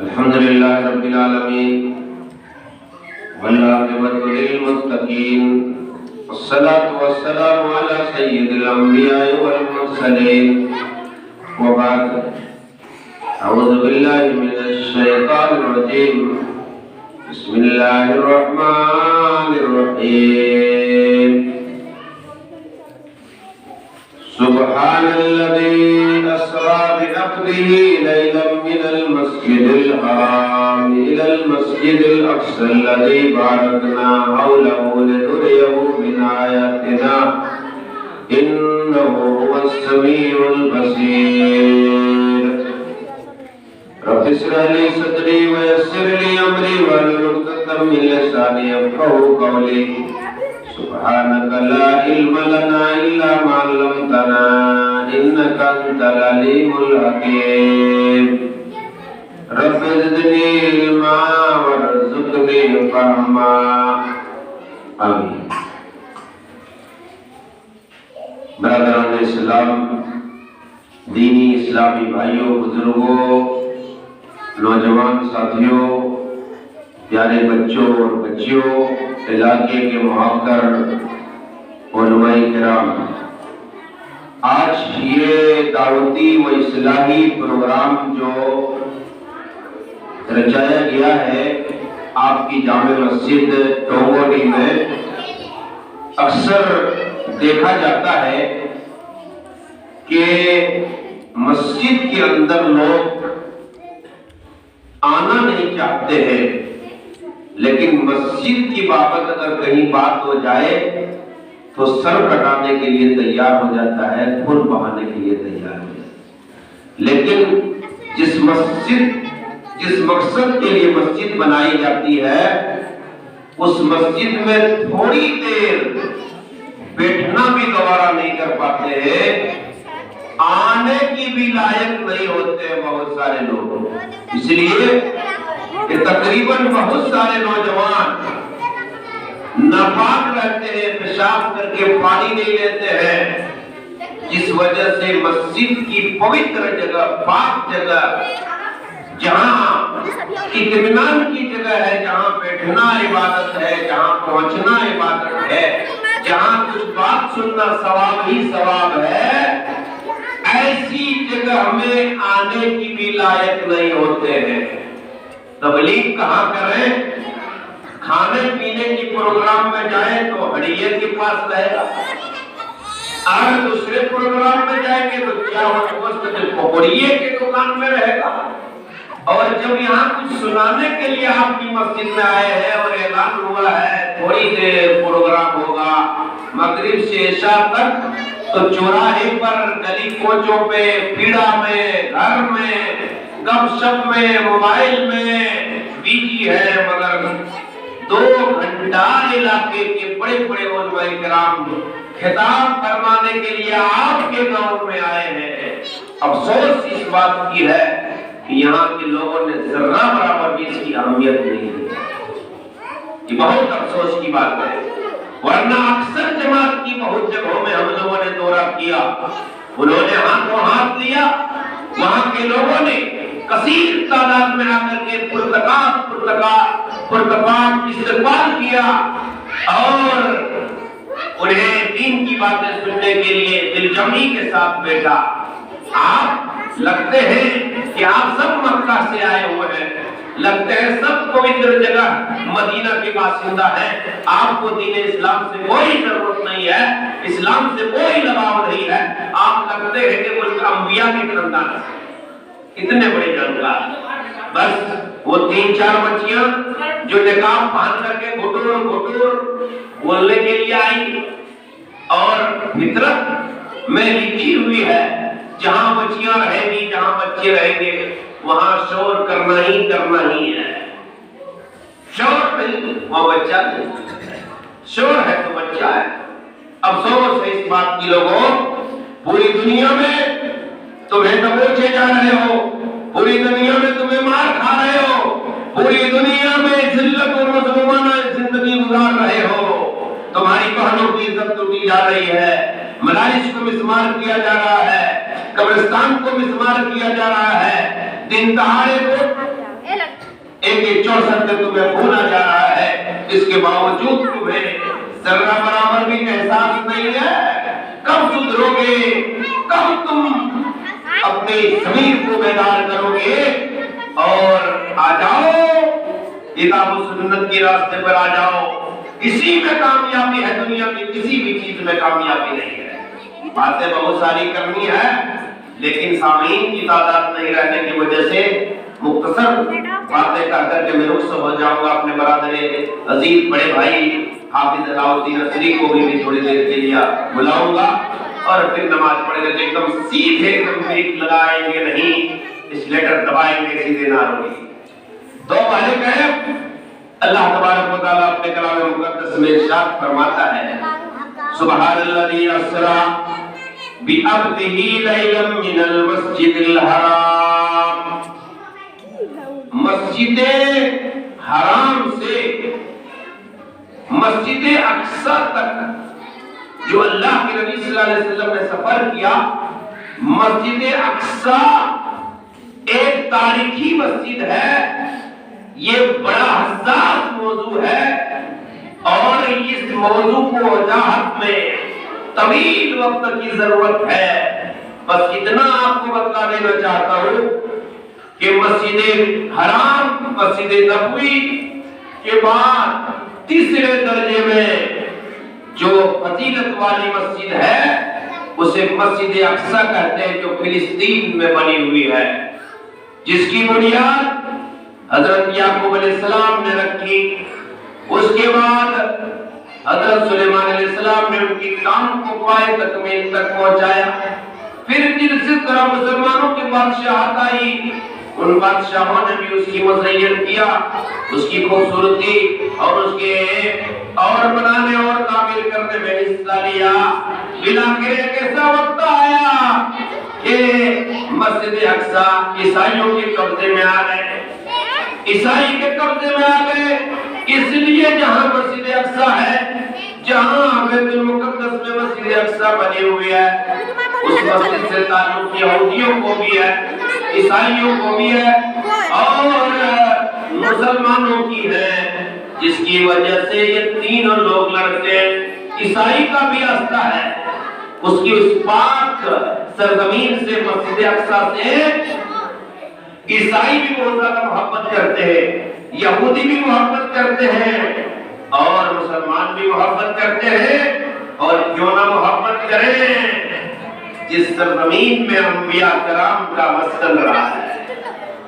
الحمد لله رب العالمين والعاقبة للمتقين والصلاة والسلام على سيد الأنبياء والمرسلين وبعد أعوذ بالله من الشيطان الرجيم بسم الله الرحمن الرحيم سبحان الذي أسرى بعبده ليلا من المسجد الحرام إلى المسجد الأقصى الذي باركنا حوله لنريه من آياتنا إنه هو السميع البصير رب اشرح لي صدري ويسر لي أمري واحلل عقدة من لساني يفقهوا قولي سبحانك لا علم لنا إلا ما علمتنا إنك أنت العليم الحكيم رب زدني علما وارزقني فهما آمین۔ برادران اسلام، دینی اسلامی بھائیوں، بزرگوں، نوجوان ساتھیوں، پیارے بچوں اور بچیوں، علاقے کے محترم علماء کرام، آج یہ دعوتی و اصلاحی پروگرام جو رچایا گیا ہے آپ کی جامع مسجد ٹونگوڈی میں، اکثر دیکھا جاتا ہے کہ مسجد کے اندر لوگ آنا نہیں چاہتے ہیں، لیکن مسجد کی بابت اگر کہیں بات ہو جائے تو سر کٹانے کے لیے تیار ہو جاتا ہے، خون بہانے کے لیے تیار ہو جاتا ہے۔ لیکن جس مقصد کے لیے مسجد بنائی جاتی ہے، اس مسجد میں تھوڑی دیر بیٹھنا بھی گوارا نہیں کر پاتے ہیں، آنے کی بھی لائق نہیں ہوتے بہت سارے لوگ۔ اس لیے کہ تقریباً بہت سارے نوجوان ناپاک رہتے ہیں، پیشاب کر کے پانی نہیں لیتے ہیں، جس وجہ سے مسجد کی پوتر جگہ، پاک جگہ، جہاں اطمینان کی جگہ ہے، جہاں بیٹھنا عبادت ہے، جہاں پہنچنا عبادت ہے، جہاں کچھ بات سننا ثواب ہی ثواب ہے، ایسی جگہ میں آنے کی بھی لائق نہیں ہوتے ہیں۔ تبلیغ کہاں کریں؟ کھانے پینے کی پروگرام میں جائیں تو ہڑیے کے پاس رہے گا، اگر دوسرے پروگرام میں جائیں گے تو پکوڑیے کے دکان میں رہے گا، اور جب یہاں کچھ سنانے کے لیے آپ کی مسجد میں آئے ہیں اور اعلان ہوا ہے تھوڑی دیر پروگرام ہوگا مغرب سے عشاء تک، تو چوراہے پر، گلی کوچوں پہ، پیڑا میں، گھر میں، گپ شپ میں، موبائل میں بیجی ہے، مگر 2 گھنٹہ علاقے کے بڑے بڑے علماء کرام خطاب فرمانے کے لیے آپ کے گاؤں میں آئے ہیں۔ افسوس اس بات کی ہے کہ یہاں کے لوگوں نے ذرہ برابر بھی اس کی اہمیت نہیں دی۔ یہ بہت افسوس کی بات ہے، ورنہ اکثر جماعت کی بہت جگہوں میں ہم لوگوں نے دورہ کیا، انہوں نے ہاتھوں ہاتھ لیا، وہاں کے لوگوں نے کثیر تعداد میں آ کر کے پرتپاک استقبال کیا اور انہیں دین کی باتیں سننے کے لیے دل جمعی کے ساتھ بیٹھا۔ آپ لگتے ہیں کہ آپ سب مکہ سے آئے ہوئے ہیں، لگتے ہیں سب پوتر جگہ مدینہ کے باشندہ ہیں، آپ کو دین اسلام سے کوئی ضرورت نہیں ہے، اسلام سے کوئی لگاؤ نہیں ہے، آپ لگتے ہیں کہ وہ انبیاء کے خاندان سے اتنے بڑے جانکار۔ بس وہ 3-4 بچیاں جو نقاب پہن کر کے گھٹور بولنے کے لیے آئی، اور فطرت میں لکھی ہوئی ہے جہاں بچیاں رہیں گی، جہاں بچے رہیں گے، وہاں شور کرنا ہی ہے۔ شور نہیں، وہاں بچہ نہیں، شور ہے تو بچہ ہے۔ افسوس ہے اس بات کی لوگوں، پوری دنیا میں تمہیں دبوچے جا رہے ہو، پوری دنیا میں تمہیں مار کھا رہے ہو، پوری دنیا میں ذلت اور مظلومانہ زندگی گزار رہے ہو، تمہاری بہنوں کی عزت لوٹی جا رہی ہے، مدارس کو مسمار کیا جا رہا ہے، قبرستان کو مسمار کیا جا رہا ہے، دن دہاڑے کو AK-64 سے تمہیں بھولا جا رہا ہے، اس کے باوجود تمہیں ذرہ برابر بھی احساس نہیں ہے؟ کب سدھرو گے؟ کب تم اپنے ضمیر کو بیدار کرو گے اور آ جاؤ کتاب و سنت کے راستے پر آ جاؤ؟ اسی میں کامیابی ہے، دنیا کی کسی بھی چیز میں کامیابی نہیں ہے۔ باتیں بہت ساری کرنی ہے لیکن سامعین کی تعداد نہیں رہنے کی وجہ سے مختصر باتیں کر کر کے میں رخصت ہو جاؤں گا۔ اپنے برادر عزیز بڑے بھائی حافظ علاء الدین نصری کو بھی تھوڑی دیر کے لیے بلاؤں گا اور پھر نماز پڑھ کر ایک دم سیدھے ایک دم بریک لگائیں گے نہیں، اس لیٹر دبائیں گے سیدھے نہ ہوگی۔ دو بھائی کہے اللہ تبارک و تعالیٰ اپنے کلام مقدس میں ارشاد فرماتا ہے سبحان الذی اسری بعبدہ لیلا من المسجد الحرام، مسجد حرام سے مسجد اقصی تک جو اللہ کے نبی صلی اللہ علیہ وسلم نے سفر کیا، مسجد اقصی ایک تاریخی مسجد ہے، یہ بڑا حساس موضوع ہے اور اس موضوع کو وضاحت میں طویل وقت کی ضرورت ہے۔ بس اتنا آپ کو بتلا دینا چاہتا ہوں کہ مسجد حرام، مسجد نبوی کے بعد تیسرے درجے میں جو فضیلت والی مسجد ہے اسے مسجد اقصی کہتے ہیں، جو فلسطین میں بنی ہوئی ہے، جس کی بنیاد حضرت یعقوب علیہ السلام نے رکھی۔ اس کے بعد حضرت سلیمان علیہ السلام نے ان کی کام کو پائے تکمیل تک پہنچایا۔ پھر جس طرح مسلمانوں کی بادشاہت آئی، ان بادشاہوں نے بھی اس کی مزین کیا، اس کی خوبصورتی اور اس کے اور بنانے اور تعمیر کرنے میں حصہ لیا۔ بلاخر ایک ایسا وقت آیا کہ مسجد اقصی عیسائیوں کے قبضے میں آ گئے، عیسائی کے قبضے میں آ گئے۔ اس لیے جہاں مسجد اقصی ہے، جہاں بیت المقدس میں مسجد اقصی بنی ہوئی ہے، اس مسجد سے تعلق یہودیوں کو بھی ہے، عیسائیوں کو بھی ہے اور مسلمانوں کی ہے، جس کی وجہ سے یہ تینوں لوگ لڑتے ہیں۔ عیسائی کا بھی راستہ ہے، اس کی اس پاک سرزمین سے مسجد اقصی سے عیسائی بھی بہت زیادہ محبت کرتے ہیں، یہودی بھی محبت کرتے ہیں اور مسلمان بھی محبت کرتے ہیں۔ اور کیوں نہ محبت کریں جس سرزمین میں انبیاء کرام کا مسکن رہا ہے،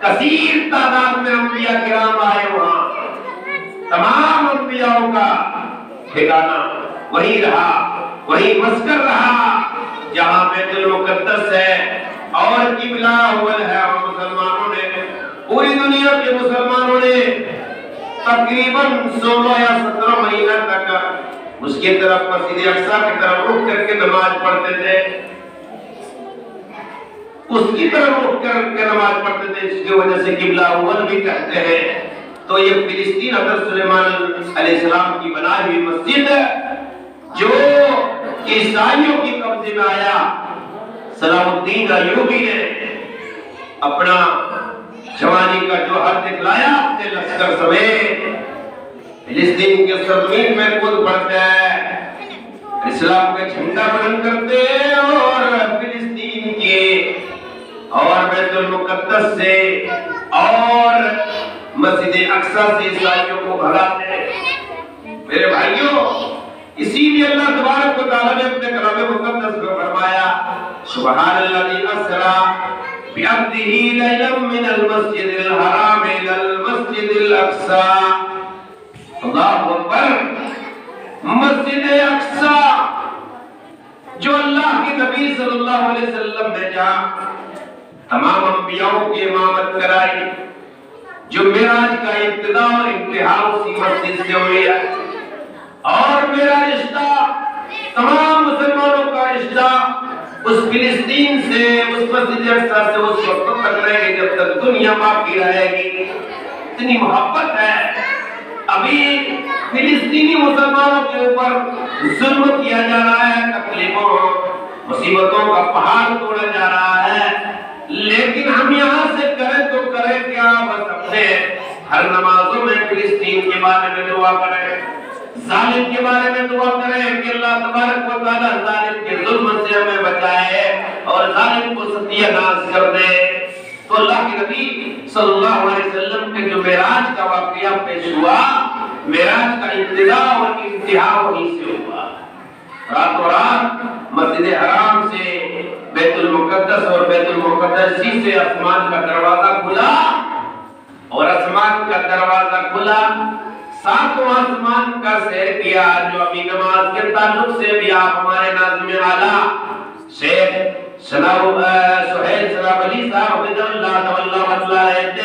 کثیر تعداد میں انبیاء کرام آئے، وہاں تمام انبیاء کا ٹھکانہ وہی رہا، وہی مسکن رہا جہاں بیت المقدس ہے اور قبلہ اول ہے۔ اور مسلمانوں نے، پوری دنیا کے مسلمانوں نے تقریباً 16 یا 17 مہینہ تک اس کی طرف مسجد اقصی کی طرف رخ کر کے نماز پڑھتے تھے، اس کی طرف رخ کر کے نماز پڑھتے تھے، اس کی وجہ سے قبلہ اول بھی کہتے ہیں۔ تو یہ فلسطین حضرت سلیمان علیہ السلام کی بنائی ہوئی مسجد ہے جو عیسائیوں کی قبضے میں آیا۔ سلام الدین ایوبی نے اپنا جوانی کا جوہر دکھلایا، اپنے لشکر سمیت فلسطین کے سرزمین میں کود پڑتے ہیں، اسلام کا جھنڈا بلند کرتے ہیں اور فلسطین کے اور بیت المقدس سے اور مسجد اقصی سے عیسائیوں کو بھگاتے ہیں۔ میرے بھائیوں، اسی لیے اللہ تبارک و تعالیٰ نے اپنے کلام مقدس میں فرمایا سبحان الذی اسری بعبدہ لیلا من المسجد الحرام الی المسجد الاقصی۔ اللہ اکبر۔ مسجد اقصی جو اللہ کے نبی صلی اللہ علیہ وسلم نے جہاں تمام انبیاءوں کی امامت کرائی، جو معراج کا ابتدا اور انتہا اسی مسجد سے ہوئی ہے، اور میرا رشتہ تمام مسلمانوں کا رشتہ اس فلسطین سے، اس مسجد اقصی سے اس وقت تک رہے گی جب تک دنیا باقی رہے گی۔ اتنی محبت ہے۔ ابھی فلسطینی مسلمانوں کے اوپر ظلم کیا جا رہا ہے، تکلیفوں مصیبتوں کا پہاڑ توڑا جا رہا ہے، لیکن ہم یہاں سے کریں تو کریں کیا؟ بس اپنے ہر نمازوں میں فلسطین کے بارے میں دعا کریں، ظالم کے بارے میں دعا کریں کہ اللہ تبارک و تعالی ظالم کے ظلم سے ہمیں بچائے اور ظالم کو ستیہ ناز کر دے۔ تو اللہ کے نبی صلی اللہ علیہ وسلم کے جو معراج کا واقعہ پیش ہوا، معراج کا ابتدا اور انتہا وہیں سے ہوا۔ راتوں رات مسجد حرام سے بیت المقدس اور بیت المقدس سے آسمان کا دروازہ کھلا اور آسمان کا دروازہ کھلا، ساتواں آسمان کا سیر کیا۔ جو ابھی نماز کے تعلق سے بھی آپ ہمارے ناظم اعلیٰ شیخ سہیل سلام علی صاحب رہتے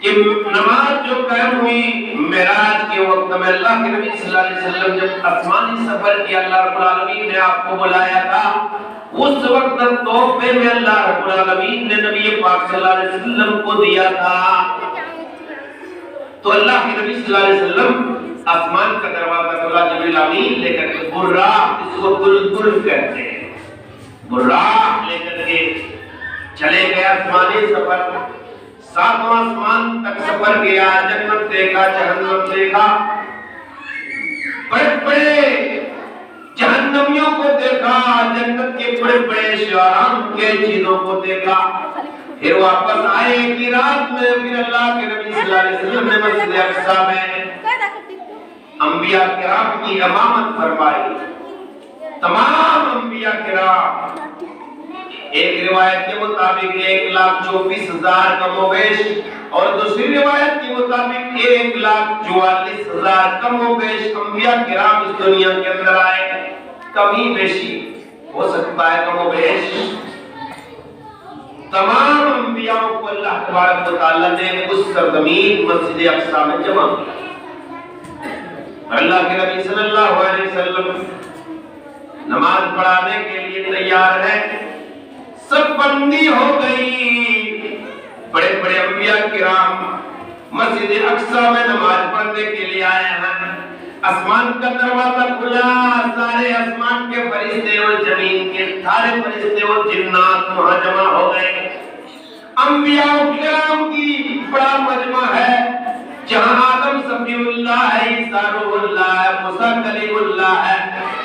کہ نماز جو قائم ہوئی معراج کے وقت میں، اللہ کے نبی صلی اللہ علیہ وسلم جب آسمانی سفر کیا، اللہ رب العالمین نے آپ کو بلایا تھا، اس وقت تحفے میں اللہ رب العالمین نے نبی پاک صلی اللہ علیہ وسلم کو دیا تھا۔ تو اللہ کے نبی صلی اللہ علیہ وسلم آسمان کا دروازہ کھلا، جبریل امین لے کر کے براق، اس کو بلبل کہتے ہیں، براق لے کر کے چلے گئے آسمانی سفر، ساتواں آسمان تک سفر کیا، جنت دیکھا، جہنم دیکھا، بڑے بڑے جہنمیوں کو دیکھا، جنت کے بڑے بڑے شعران کے چیزوں کو دیکھا۔ پھر واپس آئے کہ رات میں پھر اللہ کے نبی صلی اللہ علیہ وسلم نے مسجد اقصی میں انبیاء کرام کی امامت فرمائی، تمام انبیاء کرام۔ ایک روایت کے مطابق 1,24,000 کم و بیش، اور دوسری روایت کے مطابق 1,44,000 کم و بیش انبیاء کرام اس دنیا کے اندر آئے۔ کمی بیشی ہو سکتا ہے، کم و بیش تمام انبیاء کو اللہ تبارک و تعالیٰ نے اس سرزمین مسجد اقصی میں جمع کیا۔ اللہ کے نبی صلی اللہ علیہ وسلم نماز پڑھانے کے لیے تیار ہے، سب بندی ہو گئی، بڑے بڑے انبیاء کرام مسجد اقصی میں نماز پڑھنے کے لیے آئے ہیں۔ آسمان کا دروازہ کھلا، سارے آسمان کے فرشتے اور زمین کے سارے فرشتے اور جنات وہاں جمع ہو گئے۔ انبیاء کرام کی بڑا مجمع ہے، جہاں آدم صفی اللہ ہے، عیسیٰ روح اللہ ہے، موسیٰ کلیم اللہ ہے،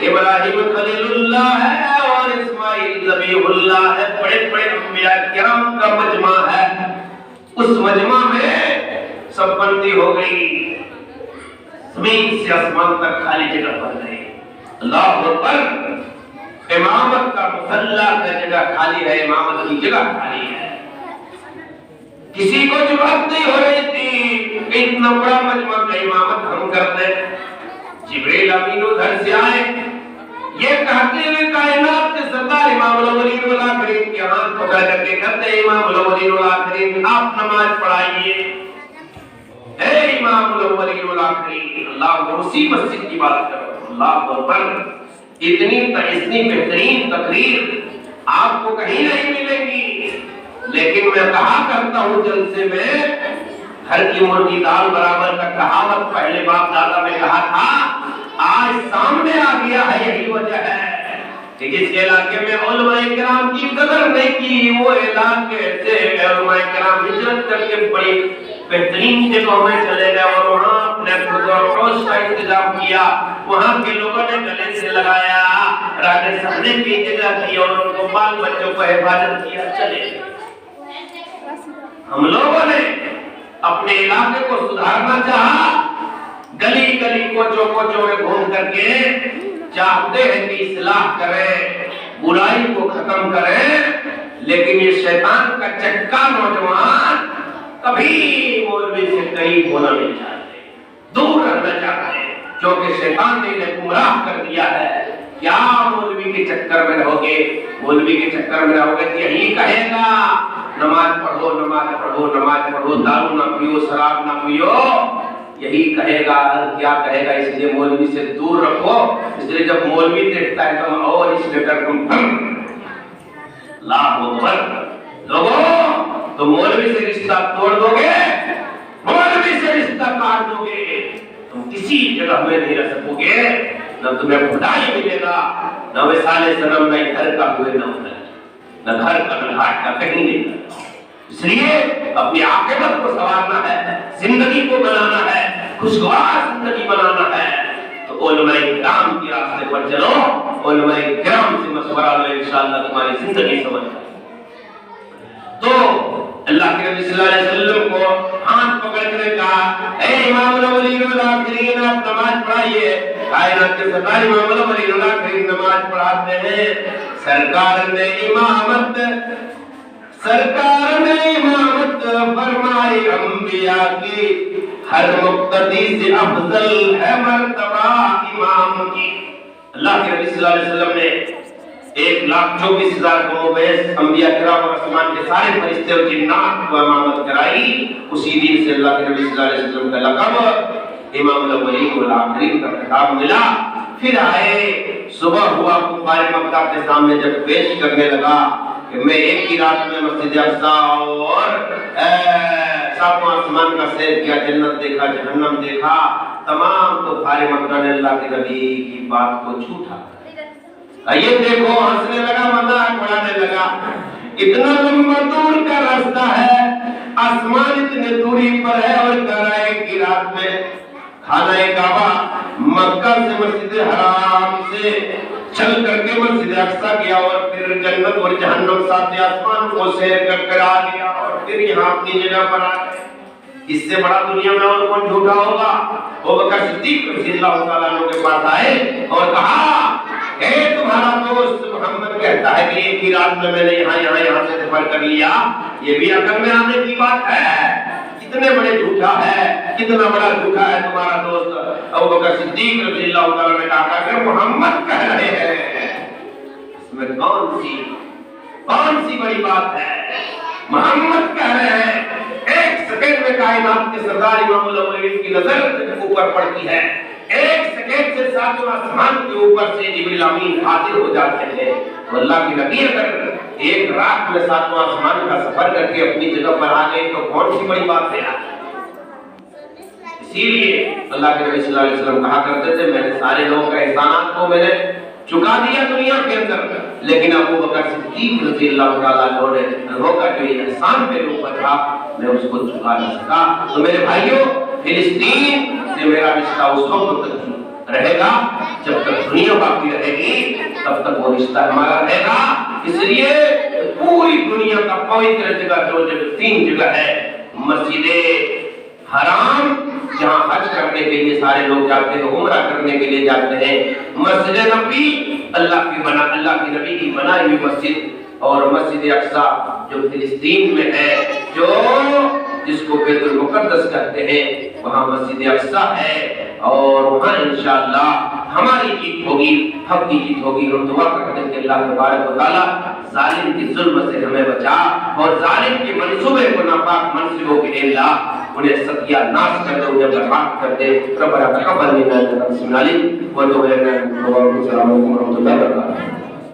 ابراہیم خلیل اللہ ہے اور اسماعیل ذبیح اللہ ہے۔ بڑے بڑے انبیاء کرام کا مجمع ہے۔ اس مجمع میں سب بندی ہو گئی، زمین سے آسمان تک خالی جگہ بن گئی۔ اللہ اکبر، امامت کا مصلی کا جگہ خالی ہے، امامت کی جگہ خالی ہے۔ کسی کو جرأت نہیں ہو رہی تھی کہ اتنا بڑا مجمع کا امامت ہم کر دیں۔ جبریل امین ادھر سے آئے، یہ کہتے ہوئے کائنات کے سردار امام الاولین والآخرین کے ہاتھ پکڑ کر کے کہتے ہیں، امام الاولین والآخرین آپ نماز پڑھائیے۔ اے امام الاولین والآخرین، اللہ کو اسی مسجد کی بات کرو، اللہ اکبر، اتنی بہترین تقریر آپ کو کہیں نہیں ملے گی۔ لیکن میں کہا کرتا ہوں جلسے میں، گھر کی مرغی دال برابر کا کہاوت پہلے باپ دادا میں کہا تھا، آج سامنے آ گیا ہے۔ یہی وجہ ہے کہ جس علاقے میں علماء کرام کی قدر نہیں کی، وہ علاقے سے علماء کرام ہجرت کر کے بڑی بہترین جگہوں میں چلے گئے اور وہاں اپنے خود کا انتظام کیا، وہاں کے لوگوں نے گلے سے لگایا، رہنے سہنے کی جگہ دی اور ان کو بال بچوں کو حفاظت کیا، چلے گئے۔ ہم لوگوں نے اپنے علاقے کو سدھارنا چاہا، گلی گلی کوچوں میں گھوم کر کے چاہتے ہیں کہ اصلاح کریں، برائی کو ختم کریں، لیکن یہ شیطان کا چکا نوجوان کبھی مولوی سے قریب ہونا نہیں چاہتے، دور رہنا چاہتے ہیں، کیونکہ شیطان نے انہیں گمراہ کر دیا ہے۔ کیا مولوی کے چکر میں رہو گے؟ مولوی کے چکر میں رہو گے تو یہی کہے گا نماز پڑھو، نماز پڑھو، نماز پڑھو، دارو نہ پیو، شراب نہ پیو، یہی کہے گا۔ کیا کہے گا؟ اس لیے مولوی سے دور رکھو۔ اس لیے جب مولوی دیکھتا ہے تو اور اس لیے کر تم اللہ اکبر لوگوں، تو مولوی سے رشتہ توڑ دو گے، مولوی سے رشتہ کاٹ دو گے، تم کسی جگہ میں نہیں رہ سکو گے، نہ تمہیں خدائی ملے گا، نہ وصال صنم، نہ گھر کا ہوئے نہ ادھر، نہ گھر کا نہ گھاٹ کا، کہیں نہیں۔ اس لیے اپنی عاقبت کو سنوارنا ہے، زندگی کو بنانا ہے، خوشگوار زندگی بنانا ہے، تو علماء کرام کے راستے پر چلو، علماء کرام سے مشورہ لو، انشاءاللہ تمہاری زندگی سمجھ جائے۔ تو اللہ کے نبی صلی اللہ علیہ وسلم کو ہاتھ پکڑ کر کہا، اے امام الاولین والآخرین، آپ نماز پڑھائیے۔ کائنات کے سردار امام الاولین والآخرین نماز پڑھاتے ہیں۔ سرکار نے امامت فرمائی، انبیاء کی ہر مقتدی سے افضل ہے مرتبہ امام کی۔ اللہ کے نبی صلی اللہ علیہ وسلم نے 1,24,000 کو مبعث انبیاء کرام اور آسمان کے سارے فرشتے اور جنات کو امامت کرائی۔ اسی دن سے اللہ کے نبی صلی اللہ علیہ وسلم کا لقب امام الاولین والآخرین کا خطاب ملا۔ پھر آئے، صبح ہوا، کفار مکہ کے سامنے جب پیش کرنے لگا کہ میں ایک ہی رات میں مسجد اقصیٰ اور ساتواں آسمان کا سیر کیا، جنت دیکھا، جہنم دیکھا، تمام کفار مکہ نے اللہ کے نبی کی بات کو جھوٹا۔ یہ دیکھو، ہنسنے لگا، مذاق اڑانے لگا، اتنا لمبا دور کا راستہ ہے، آسمان اتنے دوری پر ہے، اور کہہ رہا ہے کہ رات میں خانہ کعبہ مکہ سے مسجد حرام سے چل کر کے مسجد اقصیٰ گیا، اور پھر جنت اور جہنم ساتھ آسمان کو سیر کر آ گیا، اور پھر یہاں اپنی جگہ پر آ گئے۔ اس سے بڑا دنیا میں اور کون جھوٹا ہوگا؟ ابوبکر صدیق رضی اللہ تعالیٰ عنہ کے پاس آئے اور کہا، اے تمہارا دوست محمد کہتا ہے کہ ایک ہی رات میں نے یہاں سے سفر کر لیا، یہ بھی عقل میں آنے کی بات ہے؟ کتنے بڑے جھوٹا ہے، کتنا بڑا جھوٹا ہے تمہارا دوست۔ ابوبکر صدیق رضی اللہ تعالیٰ نے کہا کہ محمد کہہ رہے ہیں، اس میں کون سی بڑی بات ہے؟ محمد کہہ رہے ہیں۔ ایک سیکنڈ میں کائنات کے سردار امام الاولین کی نظر اوپر پڑتی ہے، ایک سیکنڈ سے ساتواں آسمان کے اوپر سے جبریل امین حاضر ہو جاتے ہیں۔ تو اللہ کی نبی اگر ایک رات میں ساتواں آسمان کا سفر کر کے اپنی جگہ پر آ گئے تو کون سی بڑی بات ہے؟ اسی لیے اللہ کے نبی صلی اللہ علیہ وسلم کہا کرتے تھے، میں نے سارے لوگوں کا احسانات کو میں نے چکا دیا دنیا کے اندر، لیکن ابوبکر صدیق رضی اللہ تعالیٰ عنہ نے کا جو احسان میرے اوپر تھا میں اس کو چکا نہ سکا۔ تو میرے بھائیوں، فلسطین سے میرا رشتہ اس وقت تک رہے گا جب تک دنیا باقی رہے گی، تب تک وہ رشتہ ہمارا رہے گا۔ اس لیے پوری دنیا کا پوتر جگہ جو 3 جگہ ہے، مسجد حرام جہاں حج کرنے کے لیے سارے لوگ جاتے ہیں، عمرہ کرنے کے لیے جاتے ہیں، مسجد نبی اللہ کی نبی کی بنائی ہوئی مسجد، اور مسجد اقصیٰ جو فلسطین میں ہے، جس کو بیت المقدس کہتے ہیں، وہاں مسجد اقصیٰ ہے، اور وہاں انشاءاللہ ہماری جیت ہوگی، حق کی جیت ہوگی۔ ہم دعا کرتے ہیں کہ اللہ تبارک و تعالیٰ ظالم کی ظلم سے ہمیں بچا، اور ظالم کے منصوبے کو، ناپاک منصوبوں کے اللہ انہیں ستیہ ناش کر دے، انہیں برباد کر دے۔ ربنا تقبل منا انک انت السمیع العلیم وتب علینا انک انت التواب الرحیم۔ السلام علیکم ورحمۃ اللہ وبرکاتہ۔